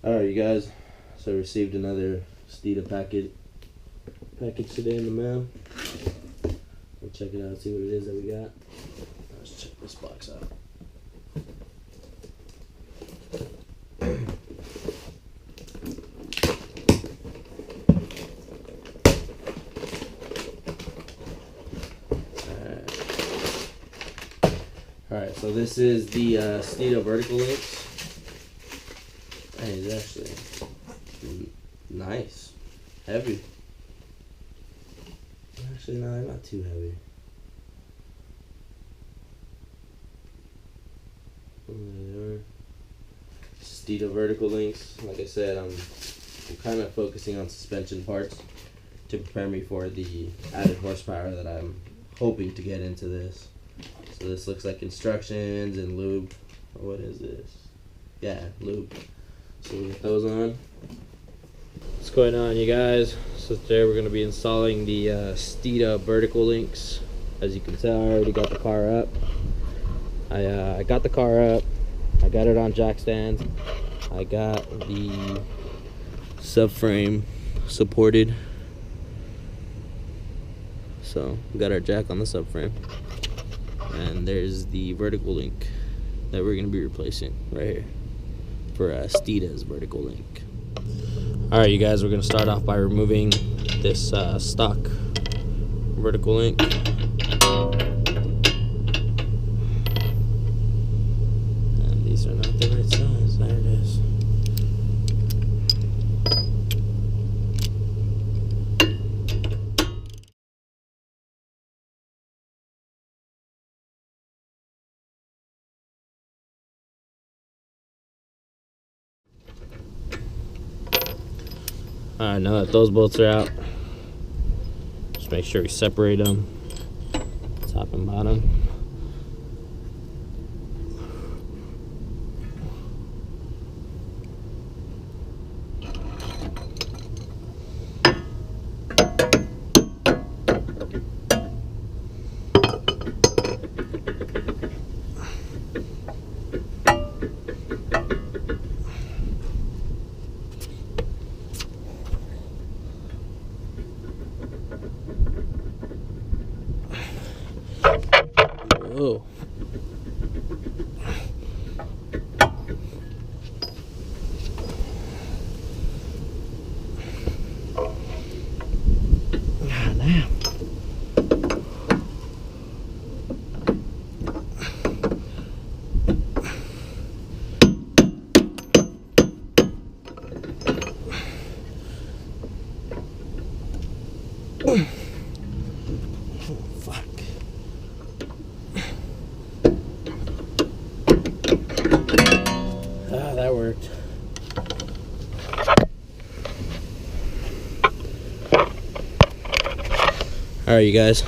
Alright, you guys, so I received another Steeda package today in the mail. We'll check it out, see what it is that we got. Let's check this box out. Alright, so this is the Steeda vertical links. Hey, it's actually nice, heavy. Actually, no, they're not too heavy. Steeda vertical links. Like I said, I'm kind of focusing on suspension parts to prepare me for the added horsepower that I'm hoping to get into this. So this looks like instructions and lube. What is this? Yeah, lube. So we get those on. What's going on, you guys? So today we're going to be installing the Steeda vertical links. As you can tell, I already got the car up. I got the car up. I got it on jack stands. I got the subframe supported. So we got our jack on the subframe. And there's the vertical link that we're going to be replacing right here for Steeda's vertical link. Alright, you guys, we're going to start off by removing this stock vertical link. And these are not the right size. There it is. Alright, now that those bolts are out, just make sure we separate them, top and bottom. Whoa. God damn. Oh, fuck. Ah, that worked. Alright, you guys.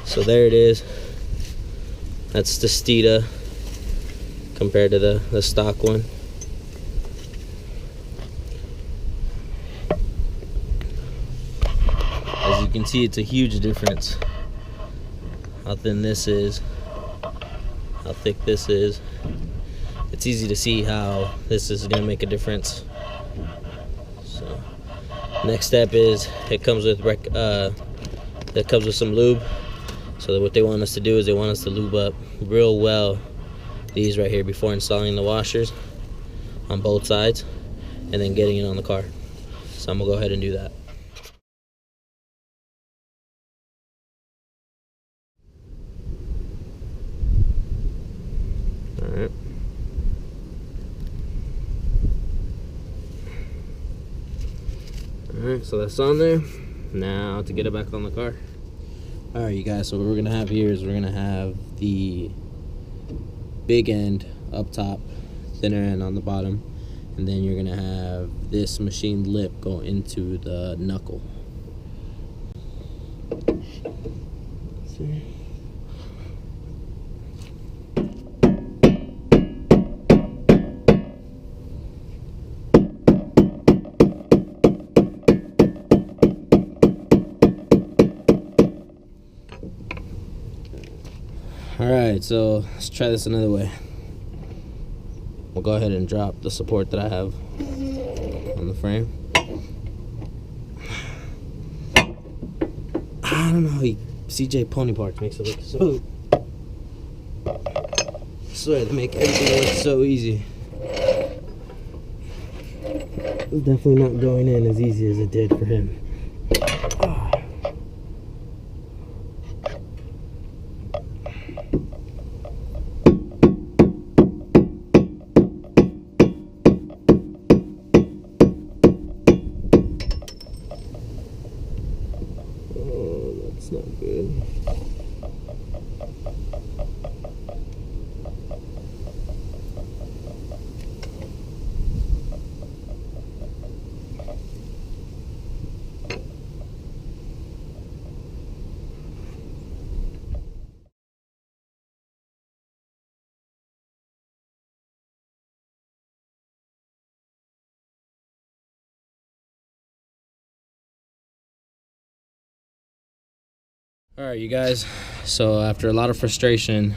So there it is. That's the Steeda compared to the stock one. As you can see, it's a huge difference. How thin this is, how thick this is. It's easy to see how this is going to make a difference. So, next step is it comes with some lube. So what they want us to do is they want us to lube up real well these right here before installing the washers on both sides and then getting it on the car. So I'm gonna go ahead and do that. Alright. Alright, so that's on there. Now to get it back on the car. Alright, you guys, so what we're gonna have here is we're gonna have the big end up top, thinner end on the bottom, and then you're gonna have this machined lip go into the knuckle. See? Alright, so let's try this another way. we'll go ahead and drop the support that I have on the frame. I don't know, CJ Pony Parts makes it look so... I swear, they make everything look so easy. Definitely not going in as easy as it did for him. Oh, that's not good. Alright, you guys, so after a lot of frustration,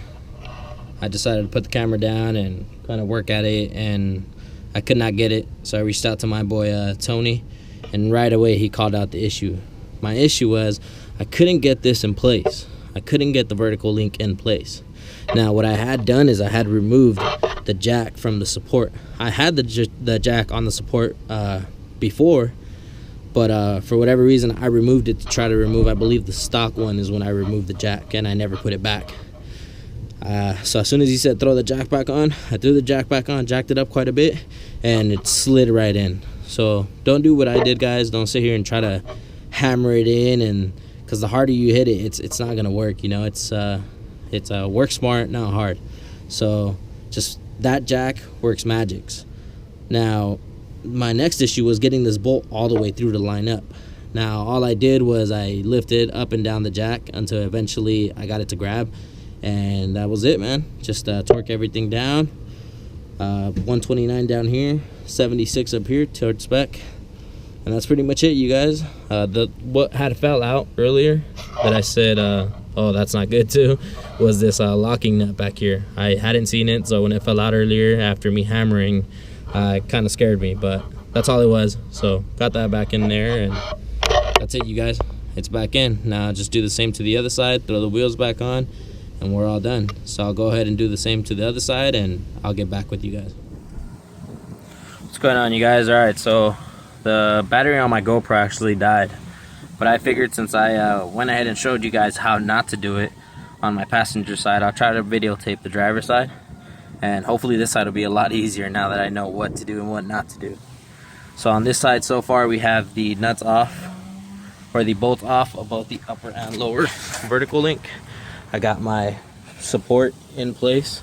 I decided to put the camera down and kind of work at it, and I could not get it, so I reached out to my boy Tony, and right away he called out the issue. My issue was I couldn't get this in place. I couldn't get the vertical link in place. Now what I had done is I had removed the jack from the support. I had the jack on the support before, but for whatever reason I removed it to try to remove, I believe the stock one is when I removed the jack, and I never put it back. So as soon as he said throw the jack back on, I threw the jack back on, jacked it up quite a bit, and it slid right in. So don't do what I did, guys. Don't sit here and try to hammer it in, and because the harder you hit it, it's not gonna work, you know. It's work smart, not hard. So just that jack works magics. Now my next issue was getting this bolt all the way through to line up. Now all I did was I lifted up and down the jack until eventually I got it to grab, and that was it, man. Just torque everything down. 129 down here, 76 up here toward spec, and that's pretty much it, you guys. What had fell out earlier that I said oh, that's not good too, was this locking nut back here. I hadn't seen it, so when it fell out earlier after me hammering, it kind of scared me, but that's all it was. So got that back in there, and that's it, you guys. It's back in. Now just do the same to the other side, throw the wheels back on, and we're all done. So I'll go ahead and do the same to the other side, and I'll get back with you guys. What's going on, you guys? All right, so the battery on my GoPro actually died, but I figured since I went ahead and showed you guys how not to do it on my passenger side, I'll try to videotape the driver's side, and hopefully this side will be a lot easier now that I know what to do and what not to do. So on this side so far, we have the nuts off, or the bolts off of both the upper and lower vertical link. I got my support in place.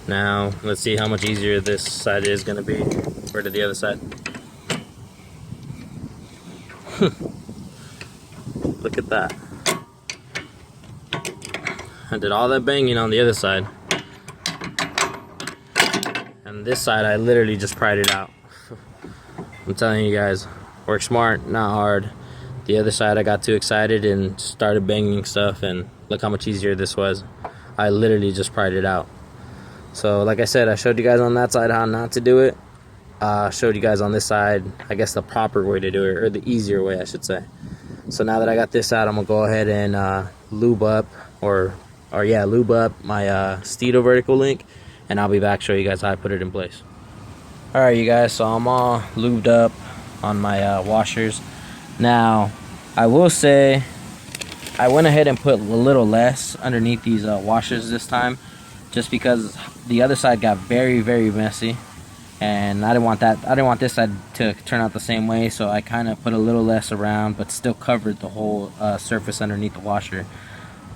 Now let's see how much easier this side is going to be compared to the other side. Look at that. I did all that banging on the other side, and this side I literally just pried it out. I'm telling you guys, work smart, not hard. The other side I got too excited and started banging stuff, and look how much easier this was. I literally just pried it out. So like I said, I showed you guys on that side how not to do it. Showed you guys on this side, I guess, the proper way to do it, or the easier way, I should say. So now that I got this out, I'm gonna go ahead and lube up my Steeda vertical link, and I'll be back, show you guys how I put it in place. Alright, you guys, so I'm all lubed up on my washers. Now I will say I went ahead and put a little less underneath these washers this time, just because the other side got very, very messy, and I didn't want this side to turn out the same way, so I kind of put a little less around, but still covered the whole surface underneath the washer.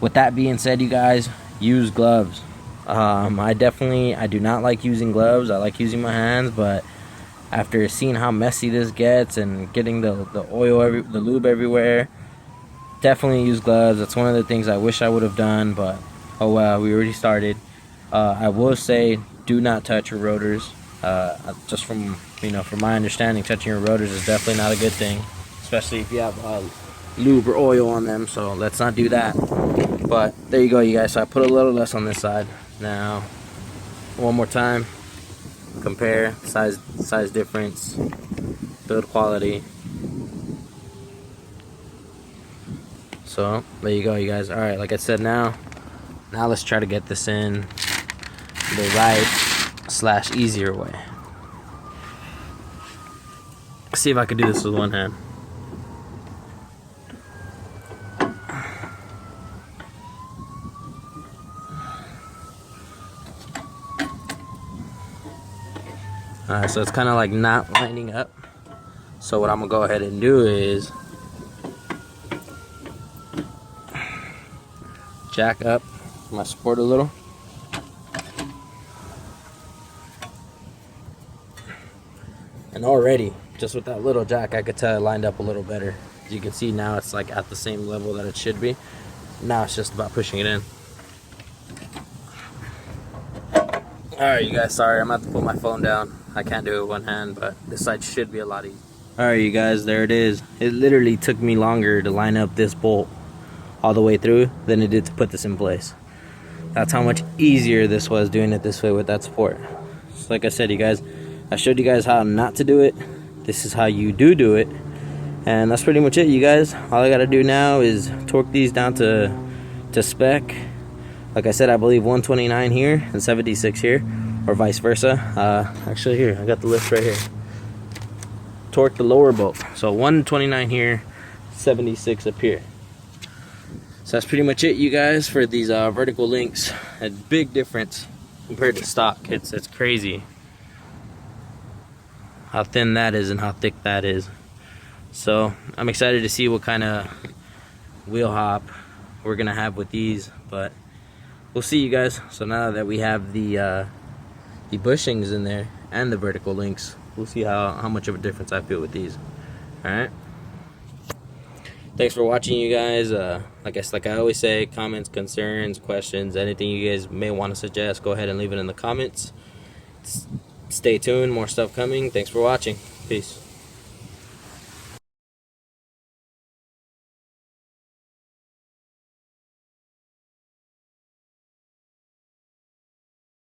With that being said, you guys, use gloves. I do not like using gloves. I like using my hands, but after seeing how messy this gets and getting the lube everywhere, definitely use gloves. That's one of the things I wish I would have done, but oh well, we already started. I will say, do not touch your rotors. Just from my understanding, touching your rotors is definitely not a good thing, especially if you have lube or oil on them. So let's not do that. But there you go, you guys. So I put a little less on this side. Now, one more time. compare size difference, build quality. So there you go, you guys. All right, like I said, now let's try to get this in the right / easier way. See if I could do this with one hand. Alright, so it's kind of like not lining up. So what I'm gonna go ahead and do is jack up my support a little. And already, just with that little jack, I could tell it lined up a little better. As you can see now, it's like at the same level that it should be. Now it's just about pushing it in. Alright, you guys, sorry, I'm gonna have to put my phone down. I can't do it with one hand, but this side should be a lot easier. Alright, you guys, there it is. It literally took me longer to line up this bolt all the way through than it did to put this in place. That's how much easier this was doing it this way with that support. So like I said, you guys, I showed you guys how not to do it. This is how you do it. And that's pretty much it, you guys. All I gotta do now is torque these down to spec. Like I said, I believe 129 here and 76 here, or vice versa. Actually, here, I got the list right here. Torque the lower bolt. So 129 here, 76 up here. So that's pretty much it, you guys, for these vertical links. A big difference compared to stock. It's crazy how thin that is and how thick that is. So I'm excited to see what kind of wheel hop we're gonna have with these, but we'll see, you guys. So now that we have the bushings in there and the vertical links, we'll see how much of a difference I feel with these. All right. Thanks for watching, you guys. Like I always say, comments, concerns, questions, anything you guys may want to suggest, go ahead and leave it in the comments. Stay tuned, more stuff coming. Thanks for watching. Peace.